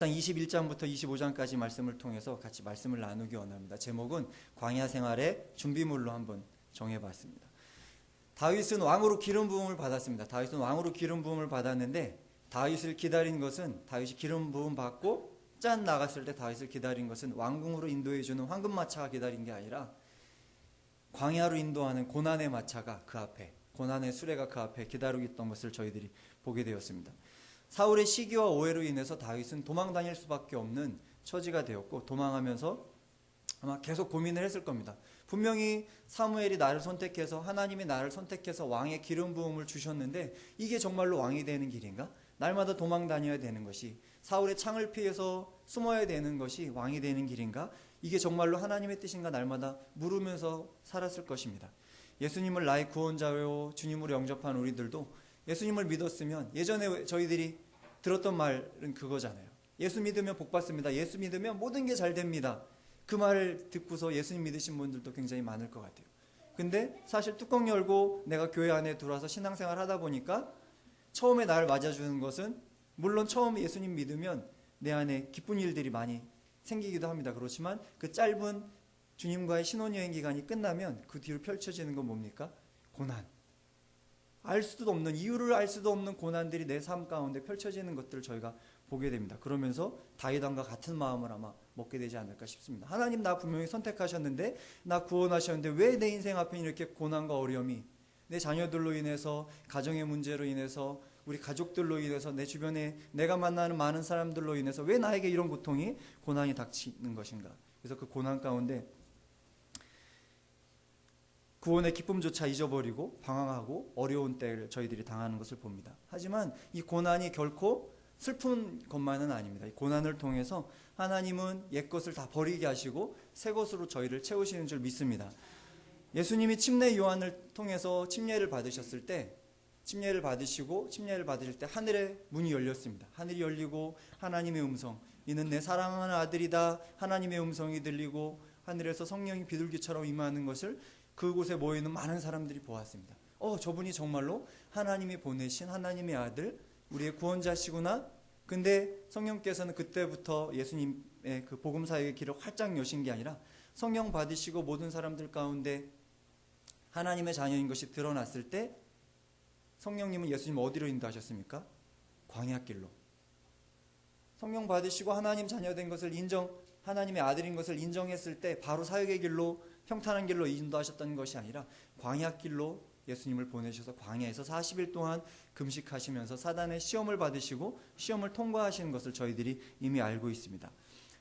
21장부터 25장까지 말씀을 통해서 같이 말씀을 나누기 원합니다. 제목은 광야 생활의 준비물로 한번 정해봤습니다. 다윗은 왕으로 기름 부음을 받았습니다. 다윗은 왕으로 기름 부음을 받았는데 다윗을 기다린 것은 다윗이 기름 부음 받고 짠 나갔을 때 다윗을 기다린 것은 왕궁으로 인도해주는 황금마차가 기다린 게 아니라 광야로 인도하는 고난의 마차가 그 앞에, 고난의 수레가 그 앞에 기다리고 있던 것을 저희들이 보게 되었습니다. 사울의 시기와 오해로 인해서 다윗은 도망 다닐 수밖에 없는 처지가 되었고, 도망하면서 아마 계속 고민을 했을 겁니다. 분명히 사무엘이 나를 선택해서, 하나님이 나를 선택해서 왕의 기름 부음을 주셨는데 이게 정말로 왕이 되는 길인가? 날마다 도망 다녀야 되는 것이, 사울의 창을 피해서 숨어야 되는 것이 왕이 되는 길인가? 이게 정말로 하나님의 뜻인가? 날마다 물으면서 살았을 것입니다. 예수님을 나의 구원자요 주님으로 영접한 우리들도 예수님을 믿었으면, 예전에 저희들이 들었던 말은 그거잖아요. 예수 믿으면 복 받습니다. 예수 믿으면 모든 게 잘 됩니다. 그 말을 듣고서 예수님 믿으신 분들도 굉장히 많을 것 같아요. 근데 사실 뚜껑 열고 내가 교회 안에 들어와서 신앙생활 하다 보니까 처음에 나를 맞아주는 것은, 물론 처음에 예수님 믿으면 내 안에 기쁜 일들이 많이 생기기도 합니다. 그렇지만 그 짧은 주님과의 신혼여행 기간이 끝나면 그 뒤로 펼쳐지는 건 뭡니까? 고난. 알 수도 없는, 이유를 알 수도 없는 고난들이 내 삶 가운데 펼쳐지는 것들을 저희가 보게 됩니다. 그러면서 다윗 왕과 같은 마음을 아마 먹게 되지 않을까 싶습니다. 하나님, 나 분명히 선택하셨는데, 나 구원하셨는데 왜 내 인생 앞에 이렇게 고난과 어려움이, 내 자녀들로 인해서, 가정의 문제로 인해서, 우리 가족들로 인해서, 내 주변에 내가 만나는 많은 사람들로 인해서 왜 나에게 이런 고통이, 고난이 닥치는 것인가? 그래서 그 고난 가운데 구원의 기쁨조차 잊어버리고 방황하고 어려운 때를 저희들이 당하는 것을 봅니다. 하지만 이 고난이 결코 슬픈 것만은 아닙니다. 이 고난을 통해서 하나님은 옛것을 다 버리게 하시고 새 것으로 저희를 채우시는 줄 믿습니다. 예수님이 침례 요한을 통해서 침례를 받으셨을 때, 침례를 받으실 때 하늘의 문이 열렸습니다. 하늘이 열리고 하나님의 음성, 이는 내 사랑하는 아들이다, 하나님의 음성이 들리고 하늘에서 성령이 비둘기처럼 임하는 것을 그곳에 모이는 많은 사람들이 보았습니다. 저분이 정말로 하나님이 보내신 하나님의 아들, 우리의 구원자시구나. 근데 성령께서는 그때부터 예수님의 그 복음사역의 길을 활짝 여신 게 아니라, 성령 받으시고 모든 사람들 가운데 하나님의 자녀인 것이 드러났을 때 성령님은 예수님 어디로 인도하셨습니까? 광야길로. 성령 받으시고 하나님 자녀된 것을 하나님의 아들인 것을 인정했을 때 바로 사역의 길로, 평탄한 길로 인도하셨던 것이 아니라 광야길로 예수님을 보내셔서 광야에서 40일 동안 금식하시면서 사단의 시험을 받으시고 시험을 통과하시는 것을 저희들이 이미 알고 있습니다.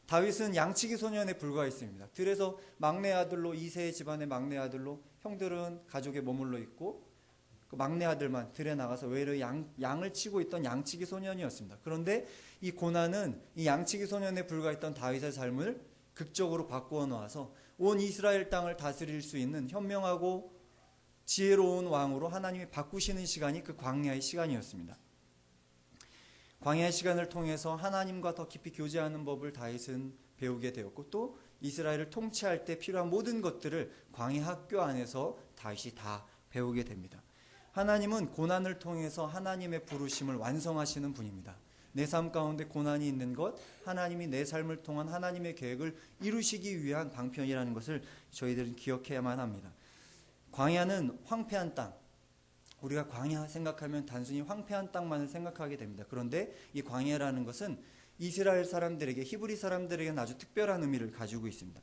다윗은 양치기 소년에 불과했습니다. 들에서 막내 아들로, 이세 집안의 막내 아들로, 형들은 가족에 머물러 있고 그 막내 아들만 들에 나가서 외로이 양을 치고 있던 양치기 소년이었습니다. 그런데 이 고난은 이 양치기 소년에 불과했던 다윗의 삶을 극적으로 바꾸어 놓아서 온 이스라엘 땅을 다스릴 수 있는 현명하고 지혜로운 왕으로 하나님이 바꾸시는 시간이 그 광야의 시간이었습니다. 광야의 시간을 통해서 하나님과 더 깊이 교제하는 법을 다윗은 배우게 되었고, 또 이스라엘을 통치할 때 필요한 모든 것들을 광야 학교 안에서 다윗이 다 배우게 됩니다. 하나님은 고난을 통해서 하나님의 부르심을 완성하시는 분입니다. 내 삶 가운데 고난이 있는 것, 하나님이 내 삶을 통한 하나님의 계획을 이루시기 위한 방편이라는 것을 저희들은 기억해야만 합니다. 광야는 황폐한 땅, 우리가 광야 생각하면 단순히 황폐한 땅만을 생각하게 됩니다. 그런데 이 광야라는 것은 이스라엘 사람들에게, 히브리 사람들에게는 아주 특별한 의미를 가지고 있습니다.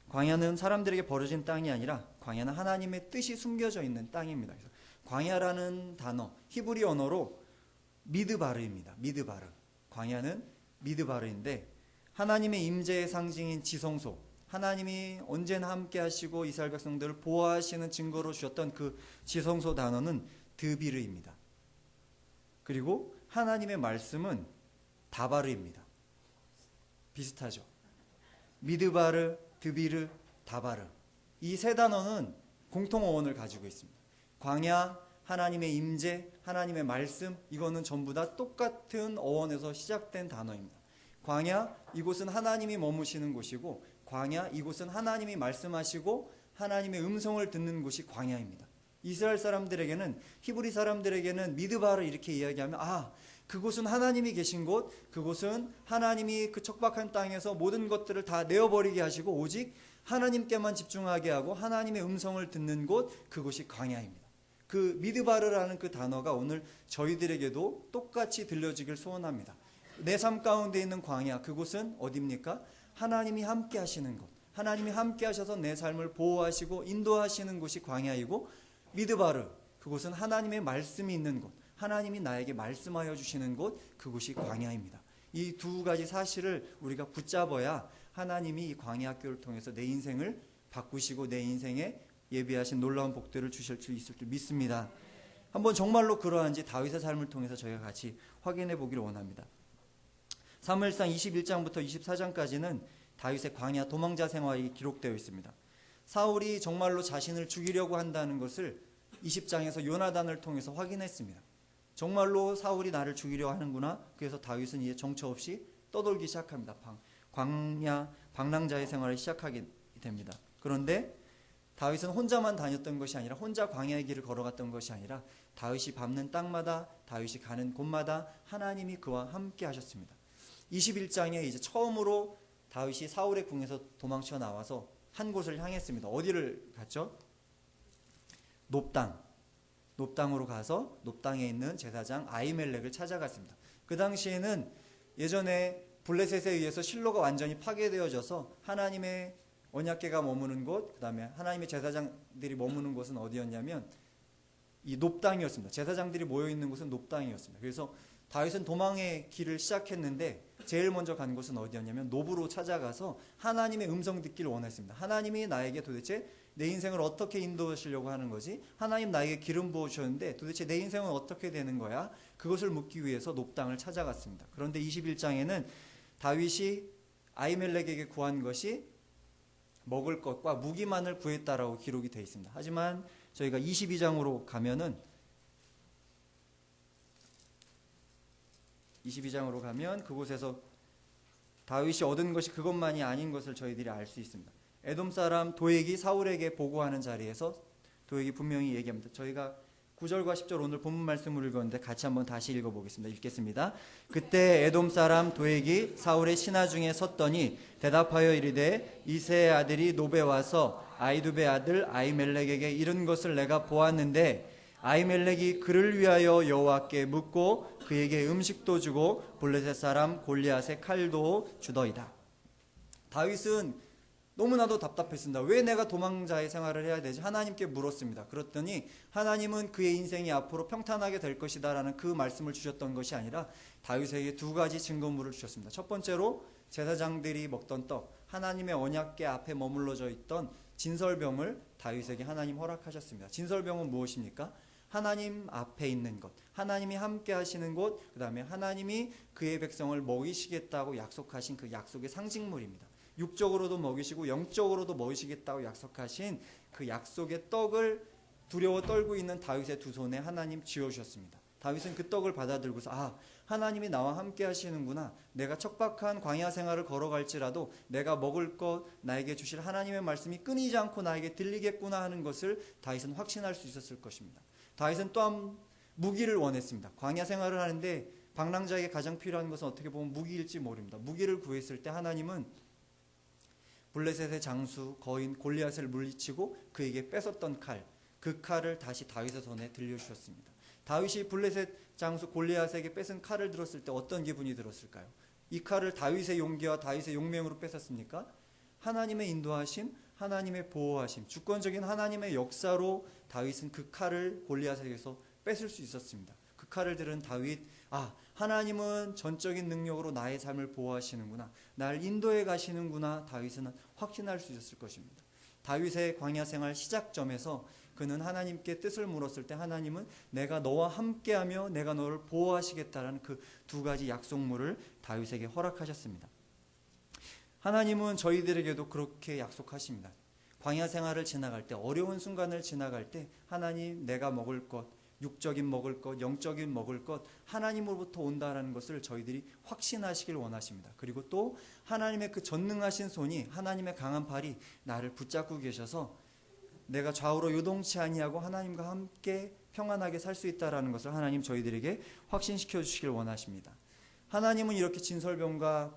광야는 사람들에게 버려진 땅이 아니라 광야는 하나님의 뜻이 숨겨져 있는 땅입니다. 그래서 광야라는 단어, 히브리 언어로 미드바르입니다. 미드바르. 광야는 미드바르인데, 하나님의 임재의 상징인 지성소, 하나님이 언제나 함께 하시고 이스라엘 백성들을 보호하시는 증거로 주셨던 그 지성소 단어는 드비르입니다. 그리고 하나님의 말씀은 다바르입니다. 비슷하죠? 미드바르, 드비르, 다바르. 이 세 단어는 공통 어원을 가지고 있습니다. 광야, 하나님의 임재, 하나님의 말씀, 이거는 전부 다 똑같은 어원에서 시작된 단어입니다. 광야, 이곳은 하나님이 머무시는 곳이고, 광야, 이곳은 하나님이 말씀하시고 하나님의 음성을 듣는 곳이 광야입니다. 이스라엘 사람들에게는, 히브리 사람들에게는 미드바를 이렇게 이야기하면, 그곳은 하나님이 계신 곳, 그곳은 하나님이 그 척박한 땅에서 모든 것들을 다 내어버리게 하시고 오직 하나님께만 집중하게 하고 하나님의 음성을 듣는 곳, 그곳이 광야입니다. 그 미드바르라는 그 단어가 오늘 저희들에게도 똑같이 들려지길 소원합니다. 내 삶 가운데 있는 광야, 그곳은 어디입니까? 하나님이 함께 하시는 곳, 하나님이 함께 하셔서 내 삶을 보호하시고 인도하시는 곳이 광야이고, 미드바르, 그곳은 하나님의 말씀이 있는 곳, 하나님이 나에게 말씀하여 주시는 곳, 그곳이 광야입니다. 이 두 가지 사실을 우리가 붙잡아야 하나님이 이 광야 학교를 통해서 내 인생을 바꾸시고 내 인생에 예비하신 놀라운 복들을 주실 수 있을 줄 믿습니다. 한번 정말로 그러한지 다윗의 삶을 통해서 저희가 같이 확인해 보기를 원합니다. 사무엘상 21장부터 24장까지는 다윗의 광야 도망자 생활이 기록되어 있습니다. 사울이 정말로 자신을 죽이려고 한다는 것을 20장에서 요나단을 통해서 확인했습니다. 정말로 사울이 나를 죽이려 하는구나. 그래서 다윗은 이제 정처 없이 떠돌기 시작합니다. 광야 방랑자의 생활을 시작하게 됩니다. 그런데 다윗은 혼자만 다녔던 것이 아니라, 혼자 광야의 길을 걸어갔던 것이 아니라, 다윗이 밟는 땅마다, 다윗이 가는 곳마다 하나님이 그와 함께 하셨습니다. 21장에 이제 처음으로 다윗이 사울의 궁에서 도망쳐 나와서 한 곳을 향했습니다. 어디를 갔죠? 놉당으로 가서 놉당에 있는 제사장 아히멜렉을 찾아갔습니다. 그 당시에는 예전에 블레셋에 의해서 실로가 완전히 파괴되어져서 하나님의 언약궤가 머무는 곳, 그 다음에 하나님의 제사장들이 머무는 곳은 어디였냐면 이 놉당이었습니다. 제사장들이 모여있는 곳은 놉당이었습니다. 그래서 다윗은 도망의 길을 시작했는데 제일 먼저 간 곳은 어디였냐면 노브로 찾아가서 하나님의 음성 듣기를 원했습니다. 하나님이 나에게 도대체 내 인생을 어떻게 인도하시려고 하는 거지? 하나님 나에게 기름 부어주셨는데 도대체 내 인생은 어떻게 되는 거야? 그것을 묻기 위해서 놉당을 찾아갔습니다. 그런데 21장에는 다윗이 아히멜렉에게 구한 것이 먹을 것과 무기만을 구했다라고 기록이 되어 있습니다. 하지만 저희가 22장으로 가면 그곳에서 다윗이 얻은 것이 그것만이 아닌 것을 저희들이 알 수 있습니다. 에돔 사람 도액이 사울에게 보고하는 자리에서 도액이 분명히 얘기합니다. 저희가 9절과 10절 오늘 본문 말씀을 읽었는데 같이 한번 다시 읽어보겠습니다. 읽겠습니다. 그때 에돔 사람 도액이 사울의 신하 중에 섰더니 대답하여 이르되 이새의 아들이 노베 와서 아히두베 아들 아히멜렉에게 이른 것을 내가 보았는데 아히멜렉이 그를 위하여 여호와께 묻고 그에게 음식도 주고 블레셋 사람 골리앗의 칼도 주더이다. 다윗은 너무나도 답답했습니다. 왜 내가 도망자의 생활을 해야 되지? 하나님께 물었습니다. 그랬더니 하나님은 그의 인생이 앞으로 평탄하게 될 것이다 라는 그 말씀을 주셨던 것이 아니라 다윗에게 두 가지 증거물을 주셨습니다. 첫 번째로 제사장들이 먹던 떡, 하나님의 언약궤 앞에 머물러져 있던 진설병을 다윗에게 하나님 허락하셨습니다. 진설병은 무엇입니까? 하나님 앞에 있는 것, 하나님이 함께 하시는 곳, 그 다음에 하나님이 그의 백성을 먹이시겠다고 약속하신 그 약속의 상징물입니다. 육적으로도 먹이시고 영적으로도 먹이시겠다고 약속하신 그 약속의 떡을 두려워 떨고 있는 다윗의 두 손에 하나님 쥐어주셨습니다. 다윗은 그 떡을 받아들고서 하나님이 나와 함께 하시는구나. 내가 척박한 광야 생활을 걸어갈지라도 내가 먹을 것, 나에게 주실 하나님의 말씀이 끊이지 않고 나에게 들리겠구나 하는 것을 다윗은 확신할 수 있었을 것입니다. 다윗은 또한 무기를 원했습니다. 광야 생활을 하는데 방랑자에게 가장 필요한 것은 어떻게 보면 무기일지 모릅니다. 무기를 구했을 때 하나님은 블레셋의 장수 거인 골리앗을 물리치고 그에게 뺏었던 칼, 그 칼을 다시 다윗의 손에 들려주셨습니다. 다윗이 블레셋 장수 골리앗에게 뺏은 칼을 들었을 때 어떤 기분이 들었을까요? 이 칼을 다윗의 용기와 다윗의 용맹으로 뺏었습니까? 하나님의 인도하심, 하나님의 보호하심, 주권적인 하나님의 역사로 다윗은 그 칼을 골리앗에게서 뺏을 수 있었습니다. 그 칼을 들은 다윗, 하나님은 전적인 능력으로 나의 삶을 보호하시는구나, 날 인도해 가시는구나, 다윗은 확신할 수 있었을 것입니다. 다윗의 광야 생활 시작점에서 그는 하나님께 뜻을 물었을 때 하나님은 내가 너와 함께하며 내가 너를 보호하시겠다라는 그 두 가지 약속물을 다윗에게 허락하셨습니다. 하나님은 저희들에게도 그렇게 약속하십니다. 광야 생활을 지나갈 때, 어려운 순간을 지나갈 때 하나님, 내가 먹을 것, 육적인 먹을 것, 영적인 먹을 것 하나님으로부터 온다라는 것을 저희들이 확신하시길 원하십니다. 그리고 또 하나님의 그 전능하신 손이, 하나님의 강한 팔이 나를 붙잡고 계셔서 내가 좌우로 요동치 아니하고 하나님과 함께 평안하게 살 수 있다라는 것을 하나님 저희들에게 확신시켜 주시길 원하십니다. 하나님은 이렇게 진설병과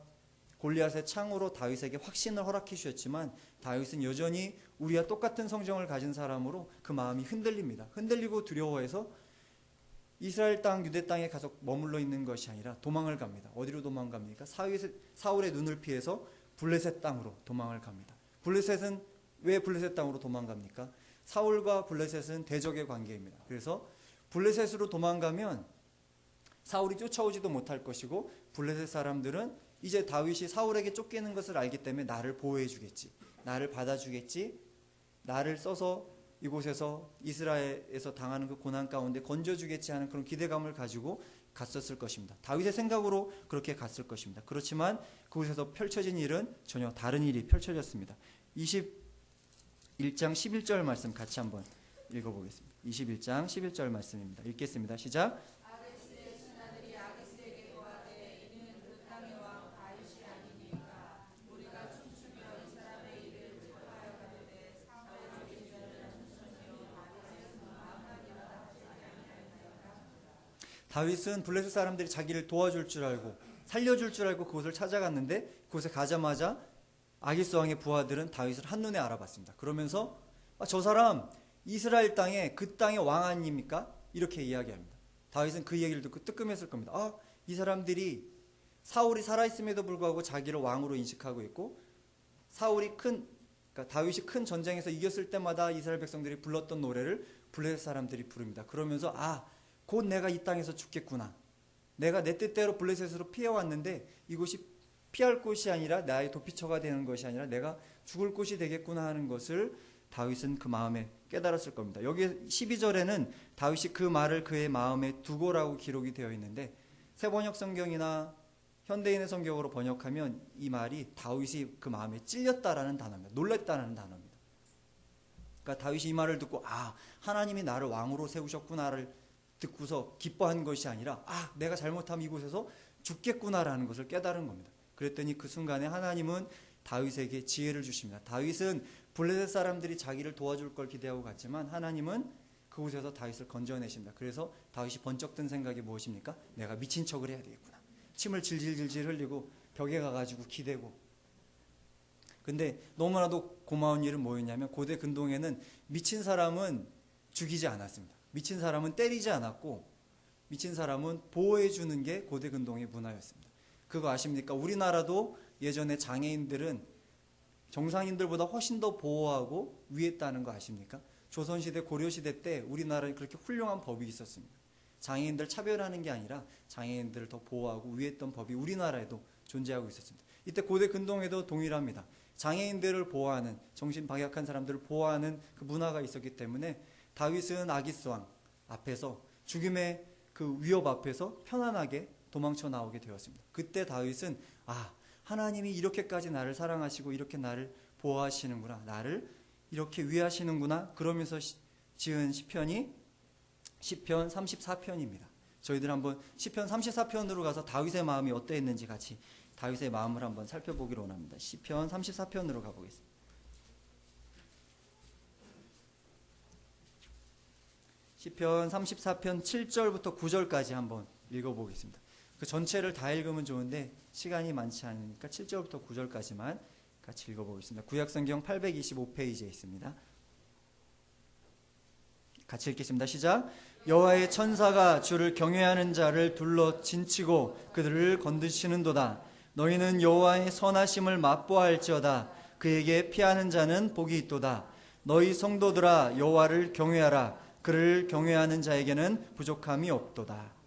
골리앗의 창으로 다윗에게 확신을 허락해 주셨지만 다윗은 여전히 우리와 똑같은 성정을 가진 사람으로 그 마음이 흔들립니다. 흔들리고 두려워해서 이스라엘 땅, 유대 땅에 가서 머물러 있는 것이 아니라 도망을 갑니다. 어디로 도망갑니까? 사울의 눈을 피해서 블레셋 땅으로 도망을 갑니다. 블레셋은 왜 블레셋 땅으로 도망갑니까? 사울과 블레셋은 대적의 관계입니다. 그래서 블레셋으로 도망가면 사울이 쫓아오지도 못할 것이고 블레셋 사람들은 이제 다윗이 사울에게 쫓기는 것을 알기 때문에 나를 보호해 주겠지, 나를 받아주겠지, 나를 써서 이곳에서 이스라엘에서 당하는 그 고난 가운데 건져주겠지 하는 그런 기대감을 가지고 갔었을 것입니다. 다윗의 생각으로 그렇게 갔을 것입니다. 그렇지만 그곳에서 펼쳐진 일은 전혀 다른 일이 펼쳐졌습니다. 21장 11절 말씀 같이 한번 읽어보겠습니다. 21장 11절 말씀입니다. 읽겠습니다. 시작. 다윗은 블레셋 사람들이 자기를 도와줄 줄 알고 살려줄 줄 알고 그곳을 찾아갔는데 그곳에 가자마자 아기스 왕의 부하들은 다윗을 한눈에 알아봤습니다. 그러면서 저 사람 이스라엘 땅에 그 땅의 왕 아닙니까? 이렇게 이야기합니다. 다윗은 그 얘기를 듣고 뜨끔했을 겁니다. 이 사람들이 사울이 살아있음에도 불구하고 자기를 왕으로 인식하고 있고 그러니까 다윗이 큰 전쟁에서 이겼을 때마다 이스라엘 백성들이 불렀던 노래를 블레셋 사람들이 부릅니다. 그러면서 곧 내가 이 땅에서 죽겠구나. 내가 내 뜻대로 블레셋으로 피해왔는데 이곳이 피할 곳이 아니라 나의 도피처가 되는 것이 아니라 내가 죽을 곳이 되겠구나 하는 것을 다윗은 그 마음에 깨달았을 겁니다. 여기 12절에는 다윗이 그 말을 그의 마음에 두고라고 기록이 되어 있는데 새번역 성경이나 현대인의 성경으로 번역하면 이 말이 다윗이 그 마음에 찔렸다라는 단어입니다. 놀랬다라는 단어입니다. 그러니까 다윗이 이 말을 듣고 하나님이 나를 왕으로 세우셨구나를 듣고서 기뻐한 것이 아니라 내가 잘못하면 이곳에서 죽겠구나라는 것을 깨달은 겁니다. 그랬더니 그 순간에 하나님은 다윗에게 지혜를 주십니다. 다윗은 블레셋 사람들이 자기를 도와줄 걸 기대하고 갔지만 하나님은 그곳에서 다윗을 건져내십니다. 그래서 다윗이 번쩍 든 생각이 무엇입니까? 내가 미친 척을 해야 되겠구나. 침을 질질질질 흘리고 벽에 가가지고 기대고. 근데 너무나도 고마운 일은 뭐였냐면 고대 근동에는 미친 사람은 죽이지 않았습니다. 미친 사람은 때리지 않았고 미친 사람은 보호해 주는 게 고대 근동의 문화였습니다. 그거 아십니까? 우리나라도 예전에 장애인들은 정상인들보다 훨씬 더 보호하고 위했다는 거 아십니까? 조선시대 고려시대 때 우리나라에 그렇게 훌륭한 법이 있었습니다. 장애인들 차별하는 게 아니라 장애인들을 더 보호하고 위했던 법이 우리나라에도 존재하고 있었습니다. 이때 고대 근동에도 동일합니다. 장애인들을 보호하는, 정신 박약한 사람들을 보호하는 그 문화가 있었기 때문에 다윗은 아기스 왕 앞에서 죽음의 그 위협 앞에서 편안하게 도망쳐 나오게 되었습니다. 그때 다윗은 하나님이 이렇게까지 나를 사랑하시고 이렇게 나를 보호하시는구나, 나를 이렇게 위하시는구나, 그러면서 지은 시편이 시편 34편입니다. 저희들 한번 시편 34편으로 가서 다윗의 마음이 어떠했는지 같이 다윗의 마음을 한번 살펴보기로 원합니다. 시편 34편으로 가보겠습니다. 시편 34편 7절부터 9절까지 한번 읽어보겠습니다. 그 전체를 다 읽으면 좋은데 시간이 많지 않으니까 7절부터 9절까지만 같이 읽어보겠습니다. 구약성경 825페이지에 있습니다. 같이 읽겠습니다. 시작. 여호와의 천사가 주를 경외하는 자를 둘러 진치고 그들을 건드시는도다. 너희는 여호와의 선하심을 맛보아할지어다. 그에게 피하는 자는 복이 있도다. 너희 성도들아 여호와를 경외하라. 그를 경외하는 자에게는 부족함이 없도다.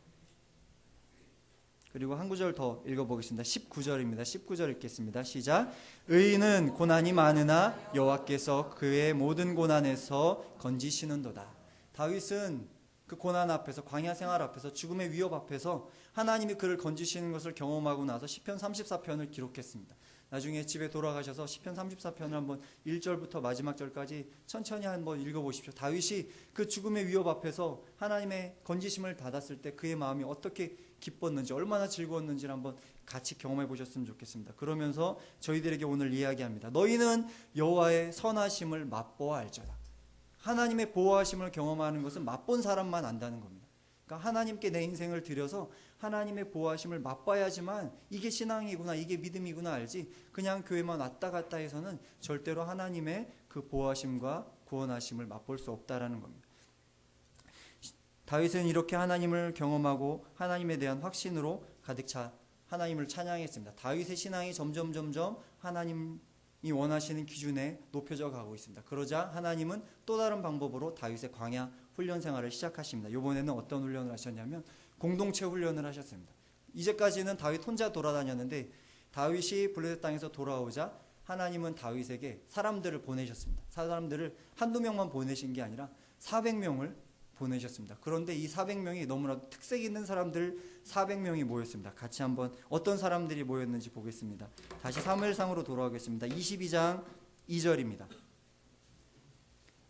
그리고 한 구절 더 읽어보겠습니다. 19절입니다. 19절 읽겠습니다. 시작. 의인은 고난이 많으나 여호와께서 그의 모든 고난에서 건지시는도다. 다윗은 그 고난 앞에서, 광야 생활 앞에서, 죽음의 위협 앞에서 하나님이 그를 건지시는 것을 경험하고 나서 시편 34편을 기록했습니다. 나중에 집에 돌아가셔서 시편 34편을 한번 1절부터 마지막 절까지 천천히 한번 읽어보십시오. 다윗이 그 죽음의 위협 앞에서 하나님의 건지심을 받았을 때 그의 마음이 어떻게 기뻤는지, 얼마나 즐거웠는지를 한번 같이 경험해 보셨으면 좋겠습니다. 그러면서 저희들에게 오늘 이야기합니다. 너희는 여호와의 선하심을 맛보아 알지어다. 하나님의 보호하심을 경험하는 것은 맛본 사람만 안다는 겁니다. 그러니까 하나님께 내 인생을 드려서 하나님의 보호하심을 맛봐야지만 이게 신앙이구나, 이게 믿음이구나 알지, 그냥 교회만 왔다 갔다 해서는 절대로 하나님의 그 보호하심과 구원하심을 맛볼 수 없다라는 겁니다. 다윗은 이렇게 하나님을 경험하고 하나님에 대한 확신으로 가득 차 하나님을 찬양했습니다. 다윗의 신앙이 점점 하나님이 원하시는 기준에 높여져 가고 있습니다. 그러자 하나님은 또 다른 방법으로 다윗의 광야 훈련 생활을 시작하십니다. 이번에는 어떤 훈련을 하셨냐면 공동체 훈련을 하셨습니다. 이제까지는 다윗 혼자 돌아다녔는데 다윗이 블레셋 땅에서 돌아오자 하나님은 다윗에게 사람들을 보내셨습니다. 사람들을 한두 명만 보내신 게 아니라 400명을 보내셨습니다. 그런데 이 400명이 너무나도 특색 있는 사람들 400명이 모였습니다. 같이 한번 어떤 사람들이 모였는지 보겠습니다. 다시 사무엘상으로 돌아오겠습니다. 22장 2절입니다.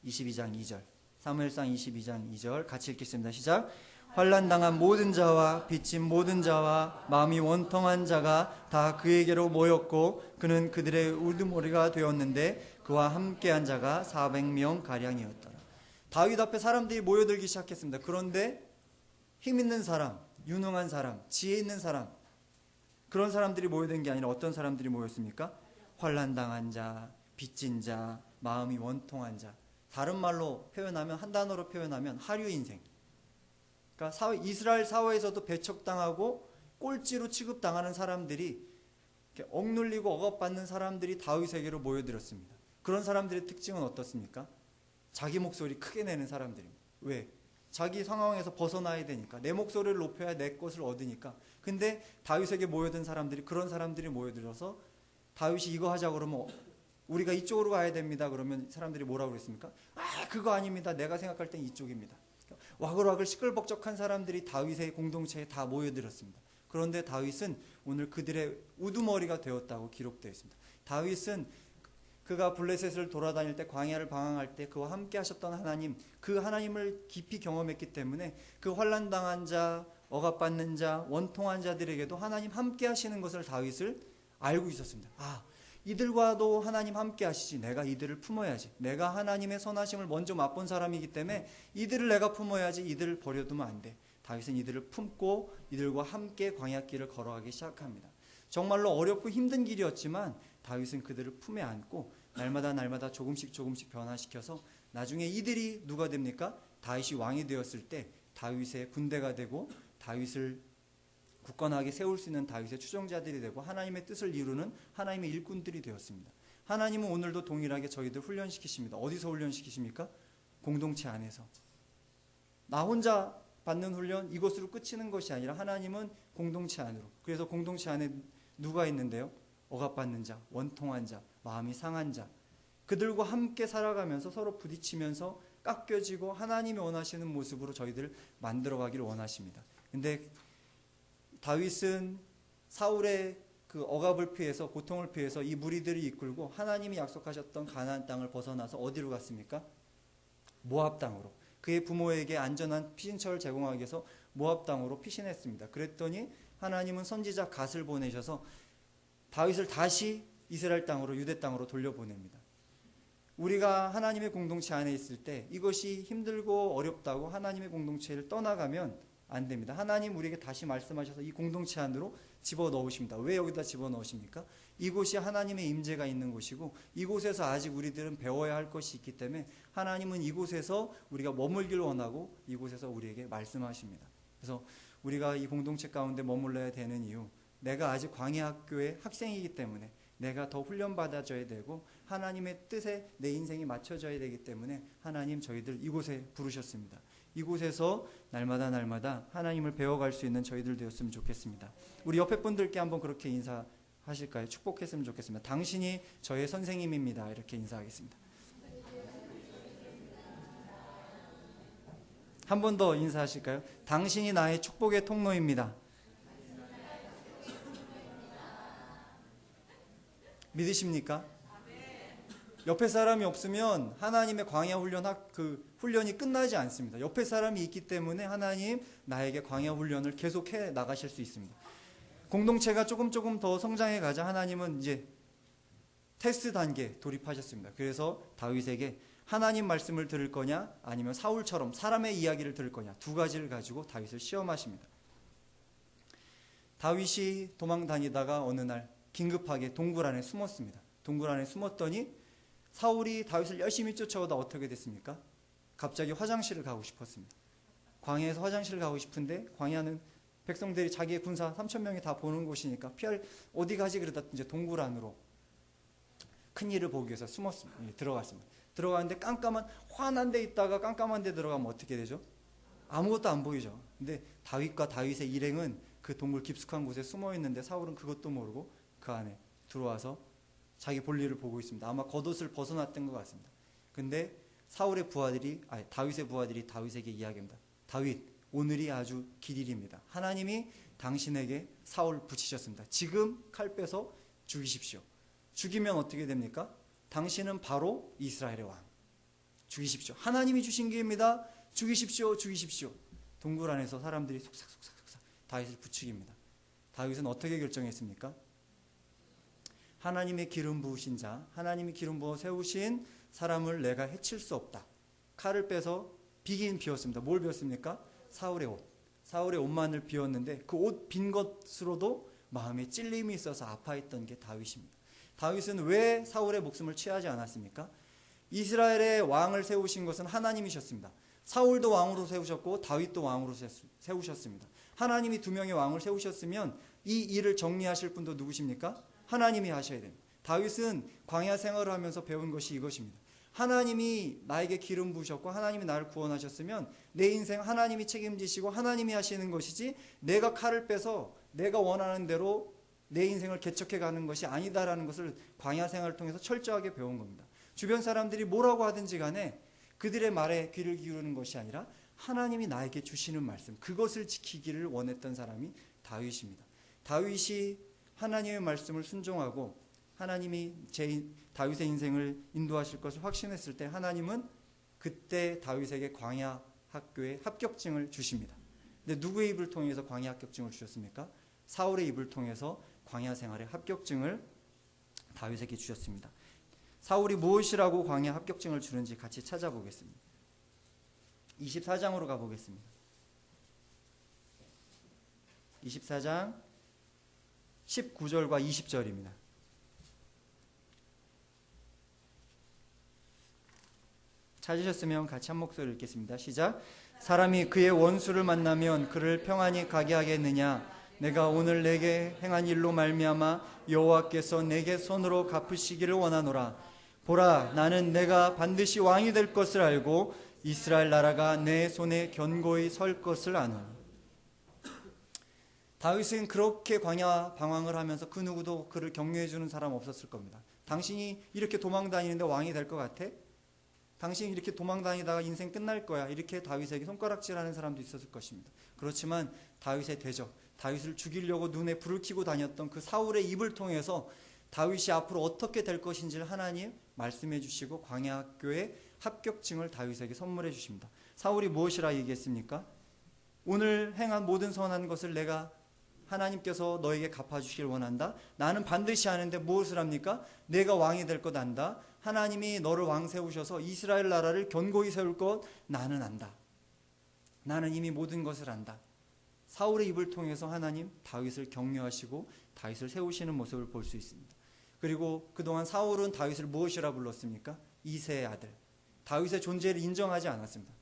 22장 2절. 사무엘상 22장 2절 같이 읽겠습니다. 시작. 환난당한 모든 자와 빚진 모든 자와 마음이 원통한 자가 다 그에게로 모였고 그는 그들의 우두머리가 되었는데 그와 함께한 자가 400명 가량이었더라. 다윗 앞에 사람들이 모여들기 시작했습니다. 그런데 힘 있는 사람, 유능한 사람, 지혜 있는 사람, 그런 사람들이 모여든 게 아니라 어떤 사람들이 모였습니까? 환난당한 자, 빚진 자, 마음이 원통한 자. 다른 말로 표현하면, 한 단어로 표현하면 하류 인생. 그러니까 이스라엘 사회에서도 배척당하고 꼴찌로 취급당하는 사람들이, 억눌리고 억압받는 사람들이 다윗에게로 모여들었습니다. 그런 사람들의 특징은 어떻습니까? 자기 목소리 크게 내는 사람들입니다. 왜? 자기 상황에서 벗어나야 되니까. 내 목소리를 높여야 내 것을 얻으니까. 근데 다윗에게 모여든 사람들이, 그런 사람들이 모여들어서 다윗이 이거 하자 그러면 우리가 이쪽으로 가야 됩니다. 그러면 사람들이 뭐라고 그랬습니까? 아, 그거 아닙니다. 내가 생각할 땐 이쪽입니다. 와글와글 시끌벅적한 사람들이 다윗의 공동체에 다 모여들었습니다. 그런데 다윗은 오늘 그들의 우두머리가 되었다고 기록되어 있습니다. 다윗은 그가 블레셋을 돌아다닐 때, 광야를 방황할 때 그와 함께 하셨던 하나님, 그 하나님을 깊이 경험했기 때문에 그 환난당한 자, 억압받는 자, 원통한 자들에게도 하나님 함께 하시는 것을 다윗을 알고 있었습니다. 아, 이들과도 하나님 함께 하시지. 내가 이들을 품어야지. 내가 하나님의 선하심을 먼저 맛본 사람이기 때문에 이들을 내가 품어야지. 이들을 버려두면 안 돼. 다윗은 이들을 품고 이들과 함께 광야길을 걸어가기 시작합니다. 정말로 어렵고 힘든 길이었지만 다윗은 그들을 품에 안고 날마다 조금씩 변화시켜서 나중에 이들이 누가 됩니까? 다윗이 왕이 되었을 때 다윗의 군대가 되고 다윗을 굳건하게 세울 수 있는 다윗의 추종자들이 되고 하나님의 뜻을 이루는 하나님의 일꾼들이 되었습니다. 하나님은 오늘도 동일하게 저희들 훈련시키십니다. 어디서 훈련시키십니까? 공동체 안에서. 나 혼자 받는 훈련, 이것으로 끝이는 것이 아니라 하나님은 공동체 안으로. 그래서 공동체 안에 누가 있는데요? 억압받는 자, 원통한 자, 마음이 상한 자, 그들과 함께 살아가면서 서로 부딪히면서 깎여지고 하나님이 원하시는 모습으로 저희들을 만들어가기를 원하십니다. 근데 다윗은 사울의 그 억압을 피해서, 고통을 피해서 이 무리들을 이끌고 하나님이 약속하셨던 가나안 땅을 벗어나서 어디로 갔습니까? 모압 땅으로. 그의 부모에게 안전한 피신처를 제공하기 위해서 모압 땅으로 피신했습니다. 그랬더니 하나님은 선지자 갓을 보내셔서 다윗을 다시 이스라엘 땅으로, 유대 땅으로 돌려보냅니다. 우리가 하나님의 공동체 안에 있을 때 이것이 힘들고 어렵다고 하나님의 공동체를 떠나가면 안 됩니다. 하나님 우리에게 다시 말씀하셔서 이 공동체 안으로 집어넣으십니다. 왜 여기다 집어넣으십니까? 이곳이 하나님의 임재가 있는 곳이고 이곳에서 아직 우리들은 배워야 할 것이 있기 때문에 하나님은 이곳에서 우리가 머물길 원하고 이곳에서 우리에게 말씀하십니다. 그래서 우리가 이 공동체 가운데 머물러야 되는 이유, 내가 아직 광야학교의 학생이기 때문에 내가 더 훈련받아줘야 되고 하나님의 뜻에 내 인생이 맞춰져야 되기 때문에 하나님 저희들 이곳에 부르셨습니다. 이곳에서 날마다 하나님을 배워갈 수 있는 저희들 되었으면 좋겠습니다. 우리 옆에 분들께 한번 그렇게 인사하실까요? 축복했으면 좋겠습니다. 당신이 저의 선생님입니다. 이렇게 인사하겠습니다. 한 번 더 인사하실까요? 당신이 나의 축복의 통로입니다. 믿으십니까? 옆에 사람이 없으면 하나님의 광야 훈련이 끝나지 않습니다. 옆에 사람이 있기 때문에 하나님 나에게 광야 훈련을 계속해 나가실 수 있습니다. 공동체가 조금 더 성장해 가자 하나님은 이제 테스트 단계 돌입하셨습니다. 그래서 다윗에게 하나님 말씀을 들을 거냐 아니면 사울처럼 사람의 이야기를 들을 거냐, 두 가지를 가지고 다윗을 시험하십니다. 다윗이 도망 다니다가 어느 날 긴급하게 동굴 안에 숨었습니다. 동굴 안에 숨었더니 사울이 다윗을 열심히 쫓아오다 어떻게 됐습니까? 갑자기 화장실을 가고 싶었습니다. 광야에서 화장실을 가고 싶은데, 광야는 백성들이 자기의 군사 3,000명이 다 보는 곳이니까 어디 가지 그러다 이제 동굴 안으로 큰 일을 보기 위해서 숨었습니다. 들어갔습니다. 들어가는데 깜깜한, 환한 데 있다가 깜깜한 데 들어가면 어떻게 되죠? 아무것도 안 보이죠. 근데 다윗과 다윗의 일행은 그 동굴 깊숙한 곳에 숨어 있는데 사울은 그것도 모르고 그 안에 들어와서 자기 볼일을 보고 있습니다. 아마 겉옷을 벗어났던 것 같습니다. 근데 다윗의 부하들이 다윗에게 이야기합니다. 다윗, 오늘이 아주 길일입니다. 하나님이 당신에게 사울 붙이셨습니다. 지금 칼 빼서 죽이십시오. 죽이면 어떻게 됩니까? 당신은 바로 이스라엘의 왕. 죽이십시오. 하나님이 주신 기회입니다. 죽이십시오. 죽이십시오. 동굴 안에서 사람들이 속삭속삭 다윗을 부추깁니다. 다윗은 어떻게 결정했습니까? 하나님의 기름 부으신 자, 하나님이 기름 부어 세우신 사람을 내가 해칠 수 없다. 칼을 빼서 비긴 비웠습니다. 뭘 비웠습니까? 사울의 옷. 사울의 옷만을 비웠는데 그 옷 빈 것으로도 마음에 찔림이 있어서 아파했던 게 다윗입니다. 다윗은 왜 사울의 목숨을 취하지 않았습니까? 이스라엘의 왕을 세우신 것은 하나님이셨습니다. 사울도 왕으로 세우셨고 다윗도 왕으로 세우셨습니다. 하나님이 두 명의 왕을 세우셨으면 이 일을 정리하실 분도 누구십니까? 하나님이 하셔야 됩니다. 다윗은 광야 생활을 하면서 배운 것이 이것입니다. 하나님이 나에게 기름 부으셨고 하나님이 나를 구원하셨으면 내 인생 하나님이 책임지시고 하나님이 하시는 것이지, 내가 칼을 빼서 내가 원하는 대로 내 인생을 개척해 가는 것이 아니다라는 것을 광야 생활을 통해서 철저하게 배운 겁니다. 주변 사람들이 뭐라고 하든지 간에 그들의 말에 귀를 기울이는 것이 아니라 하나님이 나에게 주시는 말씀, 그것을 지키기를 원했던 사람이 다윗입니다. 다윗이 하나님의 말씀을 순종하고 하나님이 다윗의 인생을 인도하실 것을 확신했을 때 하나님은 그때 다윗에게 광야 학교에 합격증을 주십니다. 근데 누구의 입을 통해서 광야 합격증을 주셨습니까? 사울의 입을 통해서 광야 생활의 합격증을 다윗에게 주셨습니다. 사울이 무엇이라고 광야 합격증을 주는지 같이 찾아보겠습니다. 24장으로 가보겠습니다. 24장 19절과 20절입니다. 찾으셨으면 같이 한 목소리 읽겠습니다. 시작. 사람이 그의 원수를 만나면 그를 평안히 가게 하겠느냐? 내가 오늘 내게 행한 일로 말미암아 여호와께서 내게 손으로 갚으시기를 원하노라. 보라, 나는 내가 반드시 왕이 될 것을 알고 이스라엘 나라가 내 손에 견고히 설 것을 아노니. 다윗은 그렇게 광야 방황을 하면서 그 누구도 그를 격려해 주는 사람 없었을 겁니다. 당신이 이렇게 도망 다니는데 왕이 될 것 같아? 당신이 이렇게 도망 다니다가 인생 끝날 거야, 이렇게 다윗에게 손가락질하는 사람도 있었을 것입니다. 그렇지만 다윗의 대적, 다윗을 죽이려고 눈에 불을 켜고 다녔던 그 사울의 입을 통해서 다윗이 앞으로 어떻게 될 것인지를 하나님 말씀해 주시고 광야 학교의 합격증을 다윗에게 선물해 주십니다. 사울이 무엇이라 얘기했습니까? 오늘 행한 모든 선한 것을 내가 하나님께서 너에게 갚아주시길 원한다. 나는 반드시 하는데 무엇을 합니까? 내가 왕이 될 것 안다. 하나님이 너를 왕 세우셔서 이스라엘 나라를 견고히 세울 것 나는 안다. 나는 이미 모든 것을 안다. 사울의 입을 통해서 하나님 다윗을 격려하시고 다윗을 세우시는 모습을 볼 수 있습니다. 그리고 그동안 사울은 다윗을 무엇이라 불렀습니까? 이새의 아들. 다윗의 존재를 인정하지 않았습니다.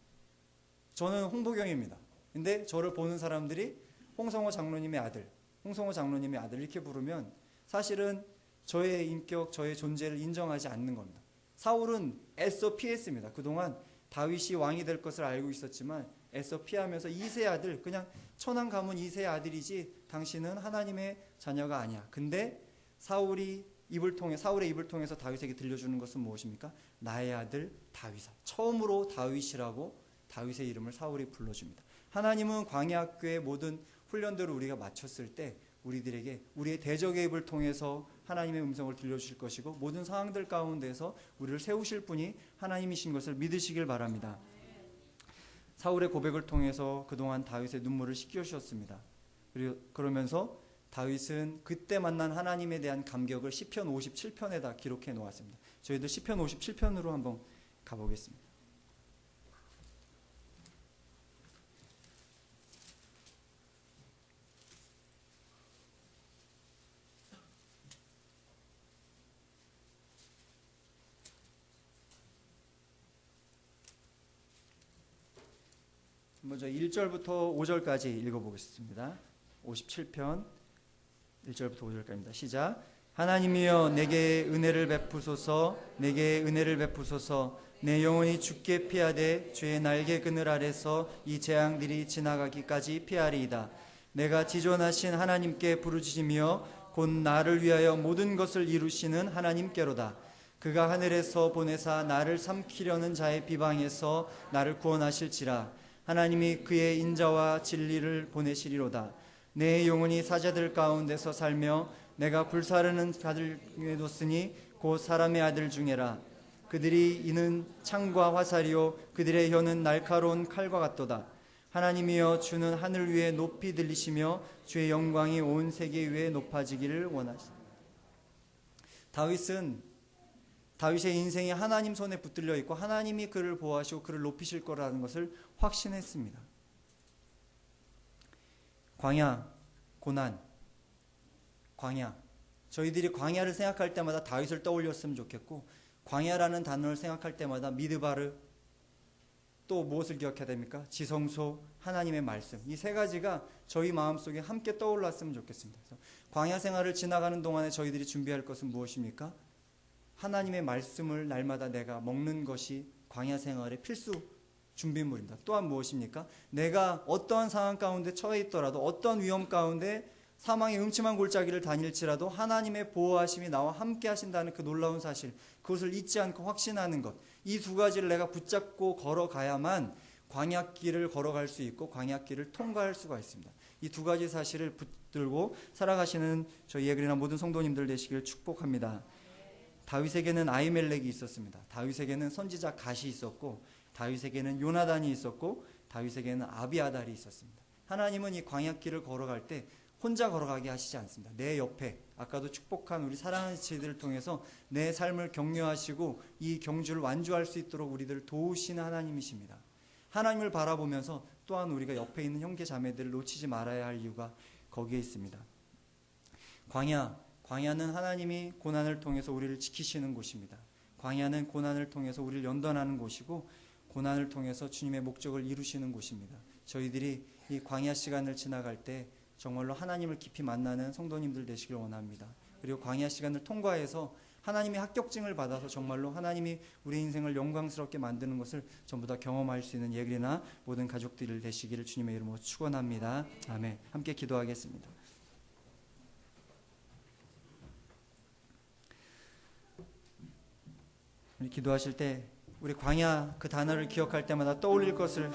저는 홍보경입니다. 근데 저를 보는 사람들이 홍성호 장로님의 아들, 홍성호 장로님의 아들 이렇게 부르면 사실은 저의 인격, 저의 존재를 인정하지 않는 겁니다. 사울은 애써 피했습니다. 그동안 다윗이 왕이 될 것을 알고 있었지만 애써 피하면서 이새의 아들, 그냥 천한 가문 이새의 아들이지 당신은 하나님의 자녀가 아니야. 근데 사울의 입을 통해서 다윗에게 들려주는 것은 무엇입니까? 나의 아들 다윗아. 처음으로 다윗이라고 다윗의 이름을 사울이 불러줍니다. 하나님은 광야학교의 모든 훈련들을 우리가 마쳤을 때 우리들에게 우리의 대적의 입을 통해서 하나님의 음성을 들려주실 것이고 모든 상황들 가운데서 우리를 세우실 분이 하나님이신 것을 믿으시길 바랍니다. 사울의 고백을 통해서 그동안 다윗의 눈물을 씻겨주셨습니다. 그러면서 다윗은 그때 만난 하나님에 대한 감격을 시편 57편에다 기록해 놓았습니다. 저희들 시편 57편으로 한번 가보겠습니다. 먼저 1절부터 5절까지 읽어보겠습니다. 57편 1절부터 5절까지입니다. 시작. 하나님이여 내게 은혜를 베푸소서. 내게 은혜를 베푸소서. 내 영혼이 죽게 피하되 주의 날개 그늘 아래서 이 재앙들이 지나가기까지 피하리이다. 내가 지존하신 하나님께 부르짖으며 곧 나를 위하여 모든 것을 이루시는 하나님께로다. 그가 하늘에서 보내사 나를 삼키려는 자의 비방에서 나를 구원하실지라. 하나님이 그의 인자와 진리를 보내시리로다. 내 영혼이 사자들 가운데서 살며 내가 불사르는 자들 중에 뒀으니 곧 사람의 아들 중에라. 그들이 이는 창과 화살이요 그들의 혀는 날카로운 칼과 같도다. 하나님이여 주는 하늘 위에 높이 들리시며 주의 영광이 온 세계 위에 높아지기를 원하시다. 다윗의 인생이 하나님 손에 붙들려 있고 하나님이 그를 보호하시고 그를 높이실 거라는 것을 확신했습니다. 광야, 고난, 광야. 저희들이 광야를 생각할 때마다 다윗을 떠올렸으면 좋겠고, 광야라는 단어를 생각할 때마다 미드바르, 또 무엇을 기억해야 됩니까? 지성소, 하나님의 말씀. 이 세 가지가 저희 마음속에 함께 떠올랐으면 좋겠습니다. 그래서 광야 생활을 지나가는 동안에 저희들이 준비할 것은 무엇입니까? 하나님의 말씀을 날마다 내가 먹는 것이 광야 생활의 필수 준비물입니다. 또한 무엇입니까? 내가 어떠한 상황 가운데 처해 있더라도 어떤 위험 가운데 사망의 음침한 골짜기를 다닐지라도 하나님의 보호하심이 나와 함께 하신다는 그 놀라운 사실, 그것을 잊지 않고 확신하는 것, 이 두 가지를 내가 붙잡고 걸어가야만 광야길을 걸어갈 수 있고 광야길을 통과할 수가 있습니다. 이 두 가지 사실을 붙들고 살아가시는 저희 예그리나 모든 성도님들 되시길 축복합니다. 다윗에게는 아히멜렉이 있었습니다. 다윗에게는 선지자 갓이 있었고, 다윗에게는 요나단이 있었고, 다윗에게는 아비아달이 있었습니다. 하나님은 이 광야길을 걸어갈 때 혼자 걸어가게 하시지 않습니다. 내 옆에, 아까도 축복한 우리 사랑하는 지들을 통해서 내 삶을 격려하시고 이 경주를 완주할 수 있도록 우리들을 도우시는 하나님이십니다. 하나님을 바라보면서 또한 우리가 옆에 있는 형제 자매들을 놓치지 말아야 할 이유가 거기에 있습니다. 광야는 하나님이 고난을 통해서 우리를 지키시는 곳입니다. 광야는 고난을 통해서 우리를 연단하는 곳이고, 고난을 통해서 주님의 목적을 이루시는 곳입니다. 저희들이 이 광야 시간을 지나갈 때 정말로 하나님을 깊이 만나는 성도님들 되시길 원합니다. 그리고 광야 시간을 통과해서 하나님의 합격증을 받아서 정말로 하나님이 우리 인생을 영광스럽게 만드는 것을 전부 다 경험할 수 있는 예그리나 모든 가족들 되시기를 주님의 이름으로 축원합니다. 아멘. 함께 기도하겠습니다. 우리 기도하실 때 우리 광야 그 단어를 기억할 때마다 떠올릴 것을